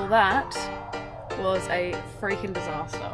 Well, that was a freaking disaster.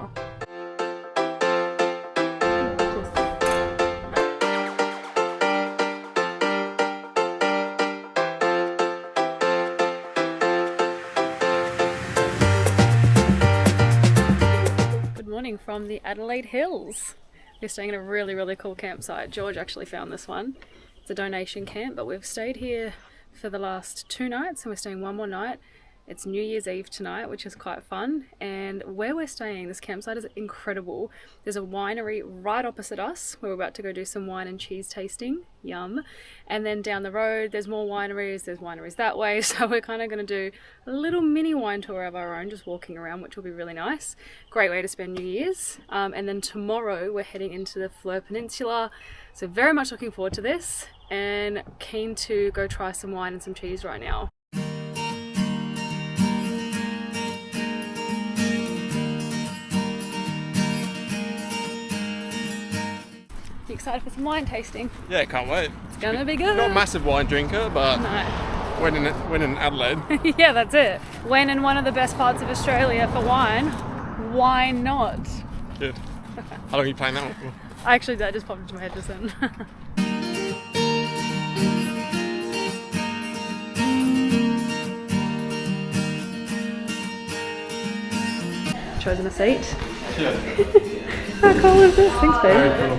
Good morning from the Adelaide Hills. We're staying at a really cool campsite. George actually found this one. It's a donation camp, but we've stayed here for the last 2 nights and we're staying one more night. It's New Year's Eve tonight, which is quite fun, and where we're staying, this campsite is incredible. There's a winery right opposite us where we're about to go do some wine and cheese tasting. Yum. And then down the road there's more wineries. There's wineries that way, so we're kind of going to do a little mini wine tour of our own, just walking around, which will be really nice. Great way to spend New Year's. And then tomorrow we're heading into the Fleurieu Peninsula, so very much looking forward to this and keen to go try some wine and some cheese right now. You excited for some wine tasting? Yeah, can't wait. It's gonna be good. Not a massive wine drinker, but no. when in Adelaide. Yeah, that's it. When in one of the best parts of Australia for wine, why not? Good. How long are you playing that one for? Actually, that just popped into my head just then. Chosen a seat. Yeah. How cool is this? Thanks, babe. Very cool.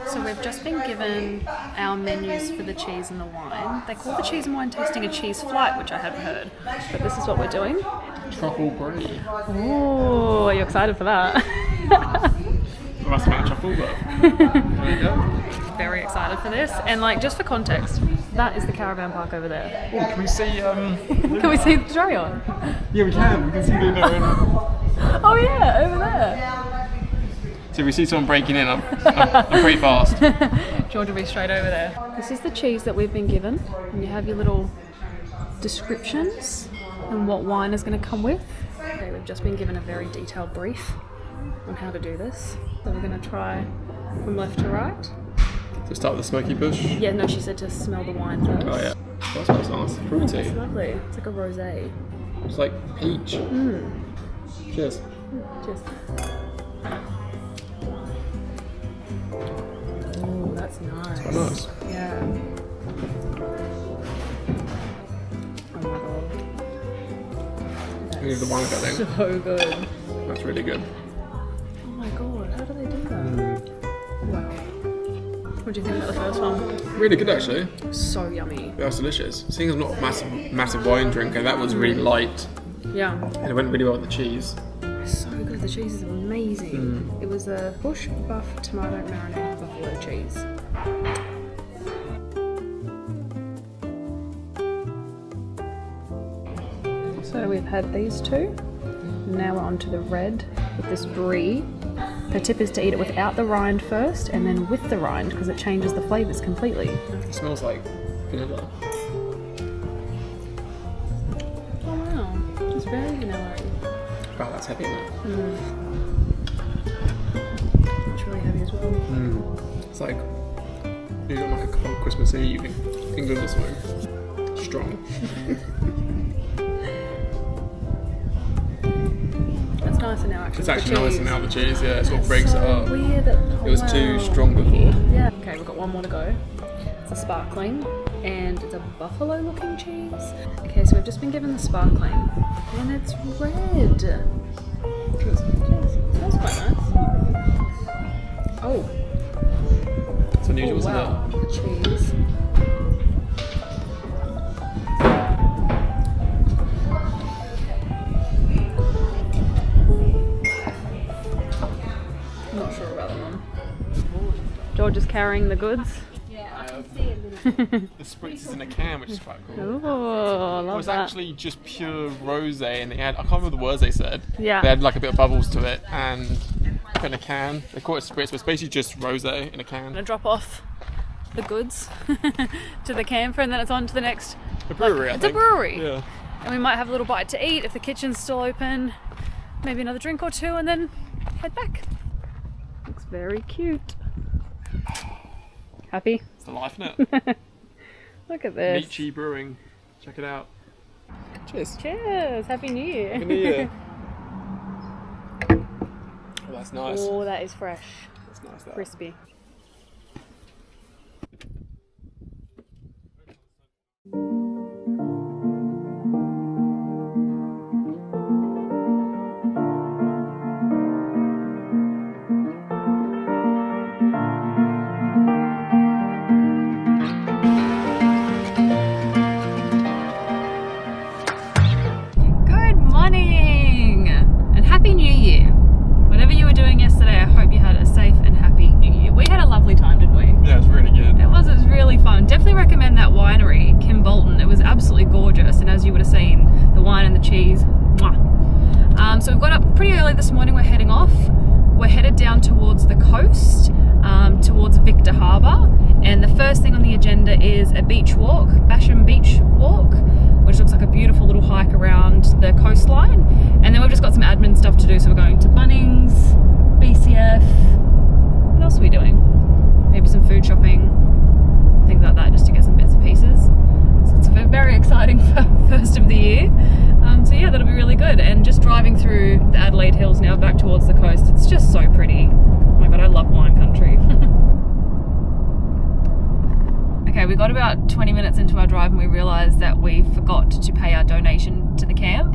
So we've just been given our menus for the cheese and the wine. They call the cheese and wine tasting a cheese flight, which I hadn't heard, but this is what we're doing. Truffle brie. Oh, are you excited for that? I must have had a truffle, but there you go. Very excited for this, and like just for context, that is the caravan park over there. Oh, can we see? Can we see the Trayon? Yeah, we can. We can see Luna. Oh yeah, over there. So if we see someone breaking in, I'm pretty fast. George will be straight over there. This is the cheese that we've been given, and you have your little descriptions and what wine is going to come with. Okay, we've just been given a very detailed brief on how to do this. So we're going to try from left to right. So start with the smoky bush. Yeah, no, she said to smell the wine first. Oh yeah, that smells nice. Fruity. It's lovely. It's like a rosé. It's like peach. Cheers. Cheers. Oh, that's nice. Quite nice. Yeah. Oh my god. We need the wine going. So good. That's really good. Oh my god, how do they do that? Wow. What do you think about the first one? Really good actually. So yummy. That was delicious. Seeing as I'm not a massive wine drinker, that was really light. Yeah. And it went really well with the cheese. It's so good. The cheese is amazing. It was a bush buff tomato marinade buffalo cheese. So we've had these two. Now we're on to the red with this brie. The tip is to eat it without the rind first and then with the rind because it changes the flavours completely. It smells like vanilla. Oh wow, it's very vanilla-y. Wow, that's heavy, isn't it? It's really heavy as well. It's like you got like a cold Christmas Eve in England or something. Strong. It's nicer now actually. It's actually nicer now, the cheese, yeah, it sort of breaks so it up. Weird that, It was too strong before. Yeah. Okay, we've got one more to go. It's a sparkling and it's a buffalo looking cheese. Okay, so we've just been given the sparkling and it's red. Cheers. Smells quite nice. Oh. It's unusual, isn't wow. it? The cheese. I'm not sure about that one. George is carrying the goods. The spritz is in a can, which is quite cool. Oh, It love was that. actually just pure rosé, and they had, I can't remember the words they said. Yeah. They had like a bit of bubbles to it, and put in a can. They call it spritz, but it's basically just rosé in a can. I'm gonna drop off the goods to the camper, and then it's on to the next. A brewery, I It's think. a brewery. Yeah. And we might have a little bite to eat if the kitchen's still open. Maybe another drink or two, and then head back. Looks very cute. Happy? It's the life, isn't it? Look at this. Michi Brewing. Check it out. Cheers. Cheers. Happy New Year. Happy New Year. Oh, that's nice. Oh, that is fresh. That's nice. That. Crispy. Happy New Year. Whatever you were doing yesterday, I hope you had a safe and happy New Year. We had a lovely time, didn't we? Yeah, it was really good. It was really fun. Definitely recommend that winery, Kimbolton. It was absolutely gorgeous, and as you would have seen, the wine and the cheese, mwah. So we've got up pretty early this morning. We're heading off. We're headed down towards the coast, towards Victor Harbour, and the first thing on the agenda is a beach walk, Basham Beach walk, which looks like a beautiful little hike around the coastline. And then we've just got some admin stuff to do, so we're going to Bunnings, BCF. What else are we doing? Maybe some food shopping, things like that, just to get some bits and pieces. So it's a very exciting first of the year. So yeah, that'll be really good. And just driving through the Adelaide Hills now back towards the coast, it's just so pretty. Oh my god, I love wine country. Okay, we got about 20 minutes into our drive and we realised that we forgot to pay our donation to the camp.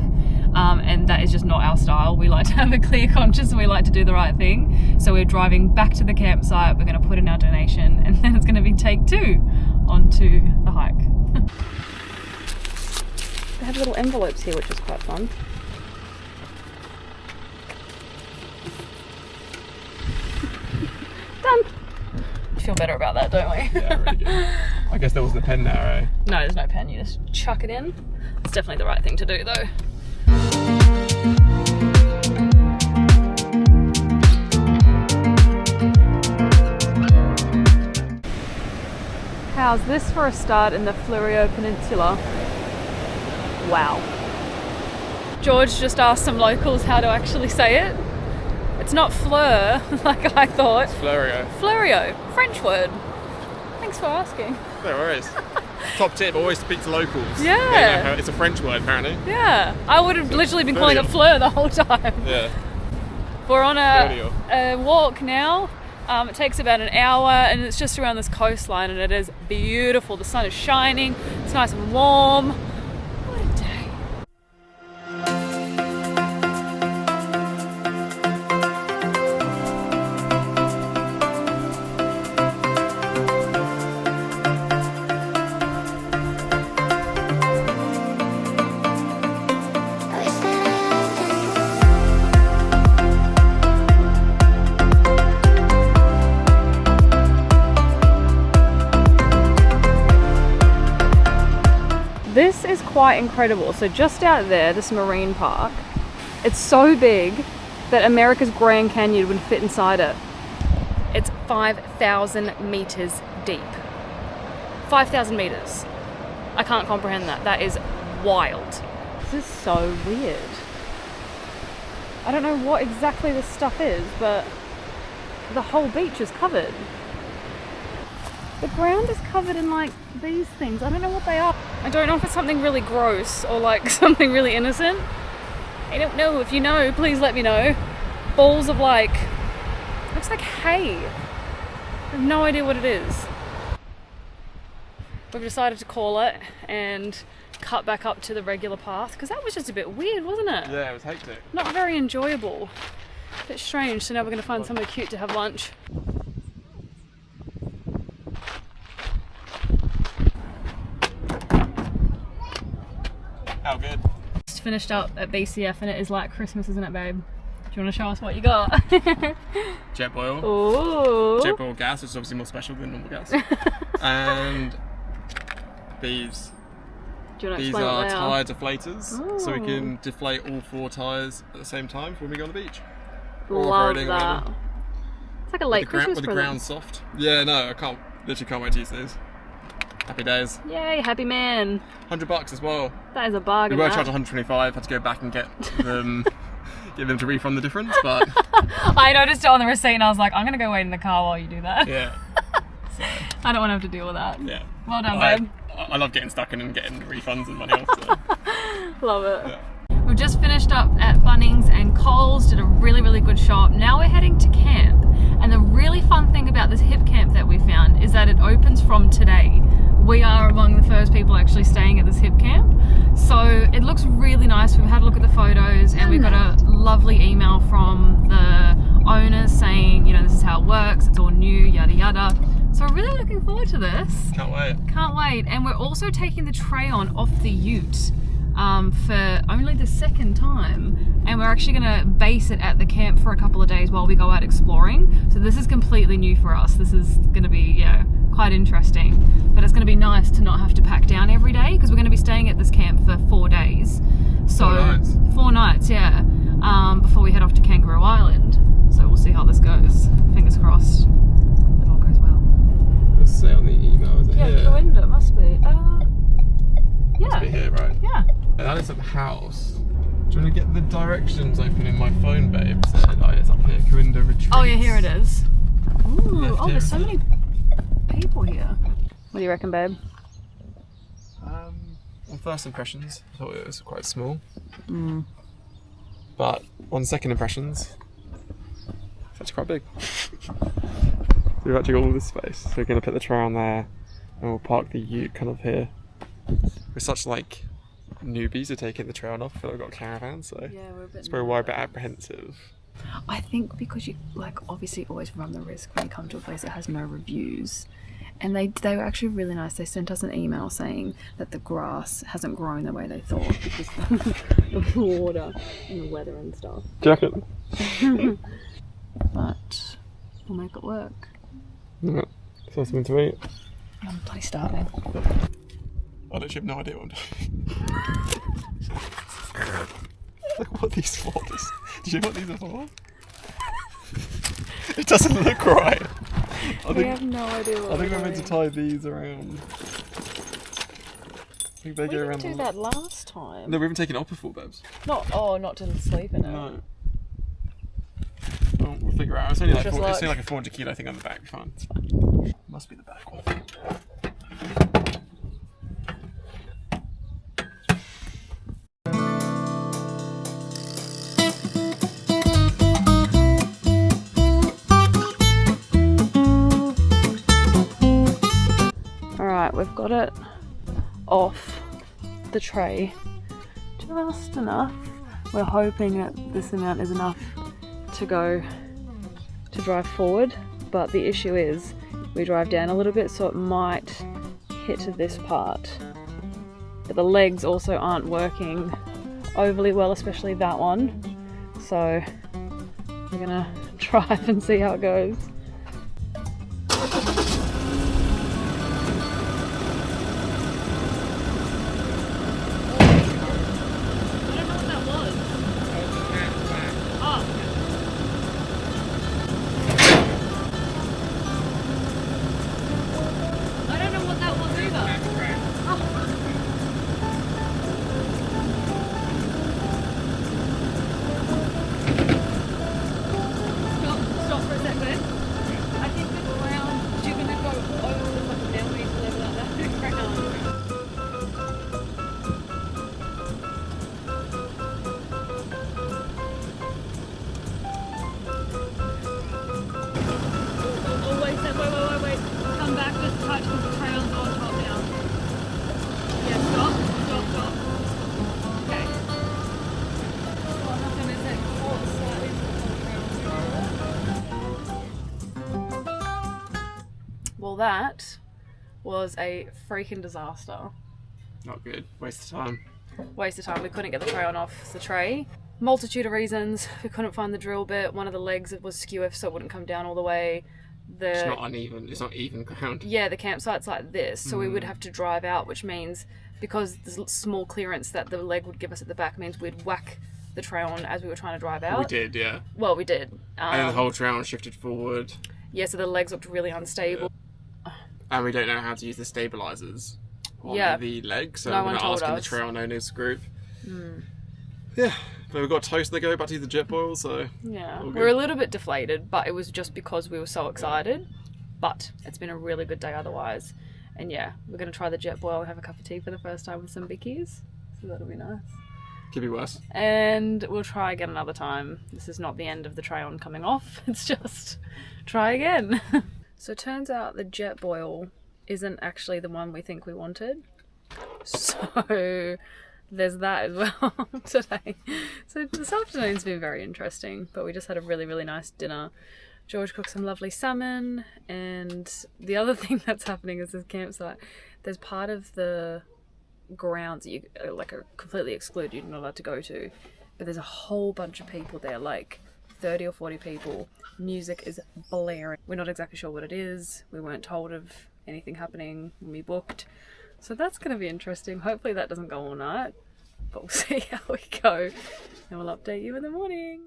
And that is just not our style. We like to have a clear conscience and we like to do the right thing. So we're driving back to the campsite, we're going to put in our donation, and then it's going to be take 2 onto the hike. They have little envelopes here, which is quite fun. Done. Feel better about that, don't we? Yeah, really good. I guess there wasn't a pen there, eh? No, there's no pen. You just chuck it in. It's definitely the right thing to do, though. How's this for a start in the Fleurieu Peninsula? Wow. George just asked some locals how to actually say it. It's not fleur, like I thought. It's Fleurieu. Fleurieu, French word. Thanks for asking. No worries. Top tip, always speak to locals. Yeah. You know, it's a French word, apparently. Yeah. I would have literally been calling it fleur the whole time. Yeah. We're on a walk now. It takes about an hour and it's just around this coastline and it is beautiful. The sun is shining, it's nice and warm. What a day. This is quite incredible. So just out there, this marine park, it's so big that America's Grand Canyon would fit inside it. It's 5,000 meters deep. 5,000 meters. I can't comprehend that. That is wild. This is so weird. I don't know what exactly this stuff is, but the whole beach is covered. The ground is covered in like these things. I don't know what they are. I don't know if it's something really gross or like something really innocent. I don't know. If you know, please let me know. Balls of like, looks like hay. I have no idea what it is. We've decided to call it and cut back up to the regular path because that was just a bit weird, wasn't it? Yeah, it was hectic. Not very enjoyable. A bit strange. So now we're going to find somewhere cute to have lunch. How good. Just finished up at BCF and it is like Christmas, isn't it, babe? Do you want to show us what you got? Jet oil. Ooh. Jet oil gas, which is obviously more special than normal gas. And these. Do you want to These explain are what they are? tyre deflators, so we can deflate all 4 tyres at the same time when we go on the beach. Love that. It's like a late Christmas with present. the ground soft. Yeah, no, literally can't wait to use these. Happy days. Yay, happy man. $100 as well. That is a bargain. We were charged $125. Had to go back and get them, get them to refund the difference. But I noticed it on the receipt, and I was like, I'm gonna go wait in the car while you do that. yeah, so, I don't want to have to deal with that. yeah. Well done, babe. I love getting stuck in and getting refunds and money off. So. Love it. Yeah. We've just finished up at Bunnings and Coles, did a really, really good shop. Now we're heading to camp. And the really fun thing about this hip camp that we found is that it opens from today. We are among the first people actually staying at this hip camp. So it looks really nice. We've had a look at the photos and we got a lovely email from the owners saying, you know, this is how it works, it's all new, yada yada. So we're really looking forward to this. Can't wait. Can't wait. And we're also taking the tray on off the ute for only the second time. And we're actually gonna base it at the camp for a couple of days while we go out exploring. So this is completely new for us. This is gonna be, yeah, quite interesting. But it's gonna be nice to not have to pack down every day because we're gonna be staying at this camp for 4 days. So 4 nights. 4 nights, yeah. Before we head off to Kangaroo Island. So we'll see how this goes. Fingers crossed. It all goes well. Let's say on the email, is it here? Yeah, Coinda, it must be. Yeah. Must be here, right? Yeah. That is a house. Do you want to get the directions open in my phone, babe? So, oh, it's up here, Coinda Retreats. Oh yeah, here it is. Ooh, Left oh, here, there's so isn't many people here. What do you reckon, babe? On first impressions, I thought it was quite small. But on second impressions, it's actually quite big. So we've actually got all this space. So we're going to put the tray on there and we'll park the ute kind of here. We're such like newbies to taking the trail off. I feel like we've got a caravan, so Yeah, we're a bit it's probably why we're a bit apprehensive. I think because you like obviously always run the risk when you come to a place that has no reviews. And they were actually really nice. They sent us an email saying that the grass hasn't grown the way they thought because of the water and the weather and stuff. Do you reckon? But we'll make it work. Yeah. So something to eat. I'm bloody starving. I literally have no idea what I'm doing. Look what these for. Do you know what these are for? It doesn't look right. We have no idea what I think we're we're meant to doing. tie these around. I think they We go didn't around. do that last time. No, we haven't taken it off before, babes. Not to sleep in it. No. Well, we'll figure it out. It's only like, Just it's only like- like a 400 kilo thing on the back. Fine. It's fine. Must be the back one. Alright, we've got it off the tray just enough. We're hoping that this amount is enough to go to drive forward, but the issue is we drive down a little bit so it might hit this part. But the legs also aren't working overly well, especially that one. So we're gonna drive and see how it goes. Well, that was a freaking disaster. Not good. Waste of time. Waste of time. We couldn't get the tray on off the tray. Multitude of reasons. We couldn't find the drill bit. One of the legs was skew so it wouldn't come down all the way. It's not uneven. It's not even ground. Yeah, the campsite's like this, so we would have to drive out, which means because the small clearance that the leg would give us at the back means we'd whack the tray on as we were trying to drive out. We did, yeah. Well, we did. And then the whole trail shifted forward. Yeah, so the legs looked really unstable. And we don't know how to use the stabilisers on the leg, so No we're one going to told ask in the us. trail owners group. Yeah, but we've got toast to go back to use the jet boil, so Yeah, all good. we're a little bit deflated, but it was just because we were so excited. But it's been a really good day otherwise. And yeah, we're going to try the jet boil and have a cup of tea for the first time with some bickies. So that'll be nice. Could be worse. And we'll try again another time. This is not the end of the try on coming off. It's just try again. So it turns out the jet boil isn't actually the one we think we wanted. So there's that as well today. So this afternoon's been very interesting, but we just had a really, really nice dinner. George cooked some lovely salmon, and the other thing that's happening is this campsite, there's part of the grounds that you like are completely excluded, you're not allowed to go to, but there's a whole bunch of people there, like 30 or 40 people. Music is blaring. We're not exactly sure what it is. We weren't told of anything happening when we booked. So that's going to be interesting. Hopefully that doesn't go all night, but we'll see how we go and we'll update you in the morning.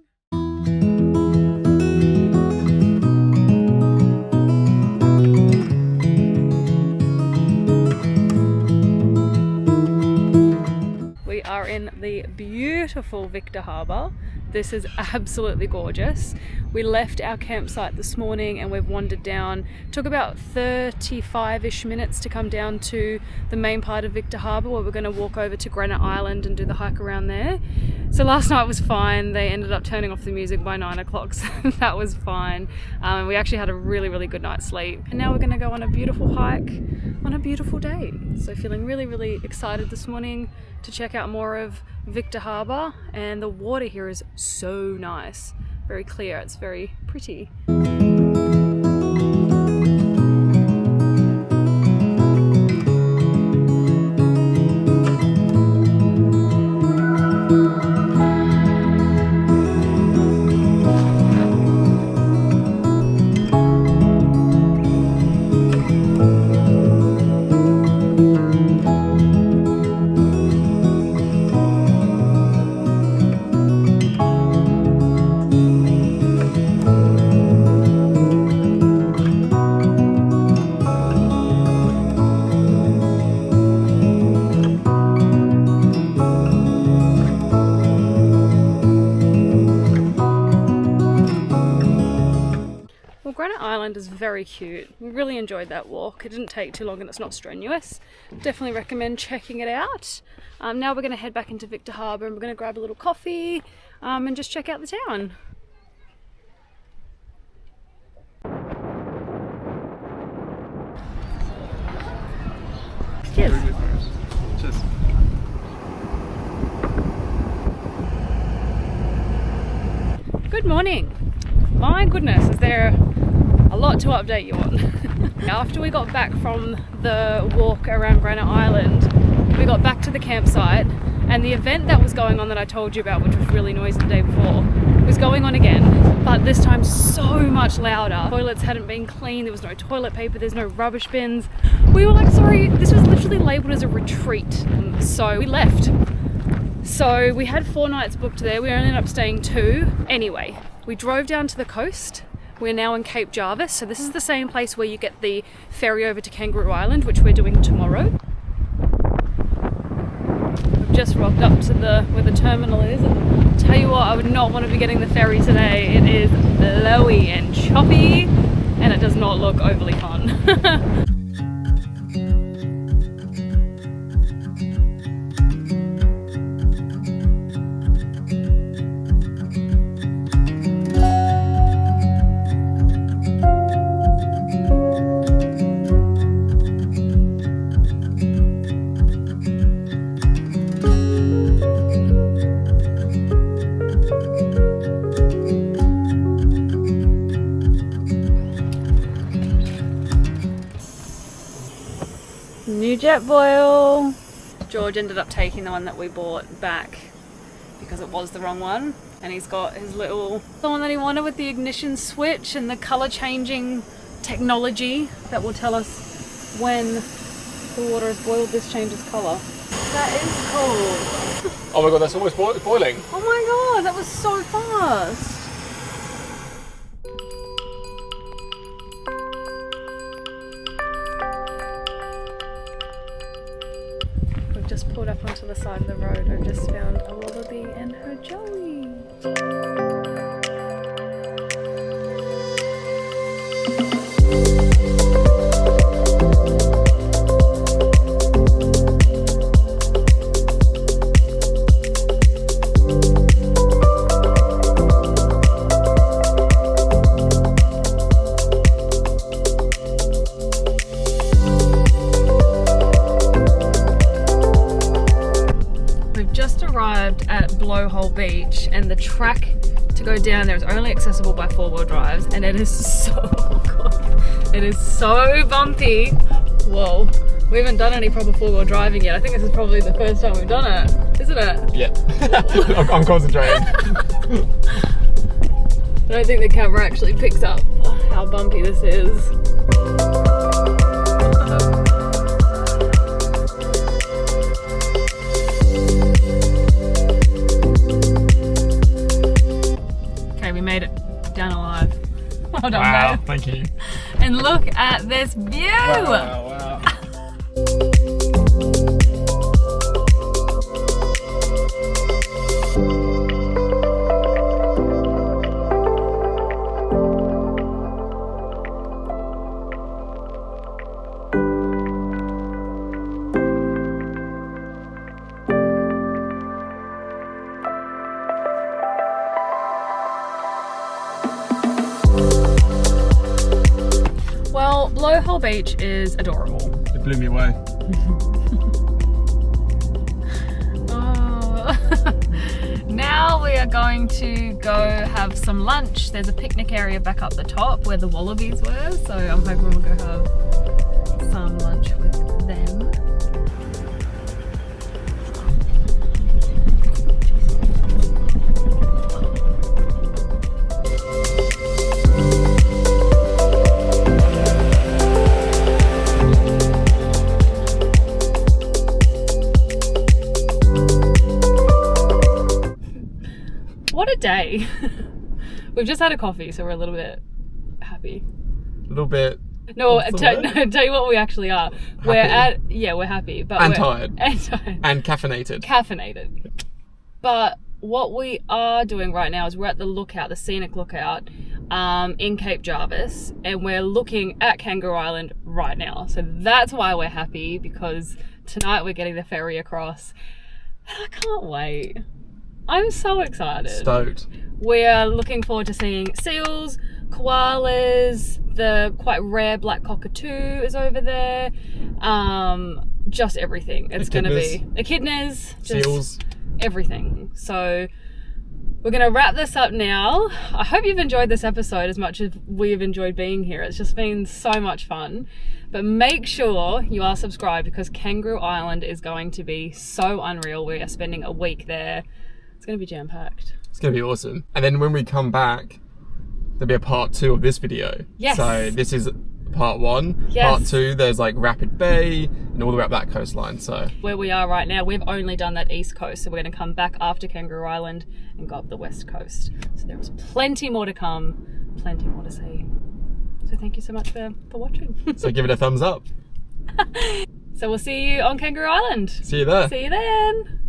We are in the beautiful Victor Harbour. This is absolutely gorgeous. We left our campsite this morning and we've wandered down. Took about 35-ish minutes to come down to the main part of Victor Harbour, where we're going to walk over to Granite Island and do the hike around there. So last night was fine. They ended up turning off the music by 9 o'clock, so that was fine. We actually had a really, really good night's sleep. And now we're going to go on a beautiful hike on a beautiful day. So feeling really, really excited this morning to check out more of Victor Harbour, and the water here is so nice, very clear, it's very pretty. Granite Island is very cute. We really enjoyed that walk. It didn't take too long and it's not strenuous. Definitely recommend checking it out. Now we're going to head back into Victor Harbour and we're going to grab a little coffee and just check out the town. Cheers. Cheers. Good morning. My goodness, is there a lot to update you on. After we got back from the walk around Granite Island, we got back to the campsite, and the event that was going on that I told you about, which was really noisy the day before, was going on again, but this time so much louder. Toilets hadn't been cleaned, there was no toilet paper, there's no rubbish bins. We were like, sorry, this was literally labelled as a retreat, so we left. So we had 4 nights booked there, we only ended up staying 2. Anyway, we drove down to the coast. We're now in Cape Jervis, so this is the same place where you get the ferry over to Kangaroo Island, which we're doing tomorrow. We've just rocked up to where the terminal is, and tell you what, I would not want to be getting the ferry today. It is blowy and choppy, and it does not look overly fun. New jet boil. George ended up taking the one that we bought back because it was the wrong one, and he's got his little, the one that he wanted with the ignition switch and the colour changing technology that will tell us when the water is boiled, this changes colour. That is cool. Oh my god, that's almost boiling. Oh my god, that was so fast. Just pulled up onto the side of the road. I've just found a wallaby and her joey. Blowhole Beach, and the track to go down there is only accessible by 4-wheel drives, and it is so good. It is so bumpy. Whoa. We haven't done any proper 4-wheel driving yet. I think this is probably the first time we've done it, isn't it? Yeah. I'm concentrating. I don't think the camera actually picks up how bumpy this is. Okay, we made it down alive. Well done, Wow, babe. thank you. And look at this view! Wow. Well, Blowhole Beach is adorable. It blew me away. Oh. Now we are going to go have some lunch. There's a picnic area back up the top where the wallabies were, so I'm hoping we'll go have some lunch with them. What a day. We've just had a coffee, so we're a little bit happy. A little bit. No, tell you what we actually are. Happy. We're happy. But And we're tired. And tired. And caffeinated. Caffeinated. But what we are doing right now is we're at the lookout, the scenic lookout, in Cape Jervis, and we're looking at Kangaroo Island right now. So that's why we're happy, because tonight we're getting the ferry across. And I can't wait. I'm so excited. Stoked. We're looking forward to seeing seals, koalas, the quite rare black cockatoo is over there. Just everything. It's going to be echidnas, just Seals. everything. So we're going to wrap this up now. I hope you've enjoyed this episode as much as we've enjoyed being here. It's just been so much fun. But make sure you are subscribed, because Kangaroo Island is going to be so unreal. We are spending a week there. It's going to be jam-packed. It's going to be awesome. And then when we come back, there'll be a part 2 of this video. Yes. So this is part 1. Yes. Part 2, there's like Rapid Bay and all the way up that coastline. So Where we are right now, we've only done that east coast, so we're going to come back after Kangaroo Island and go up the west coast. So there is plenty more to come, plenty more to see. So thank you so much for watching. so give it a thumbs up. So we'll see you on Kangaroo Island. See you there. See you then.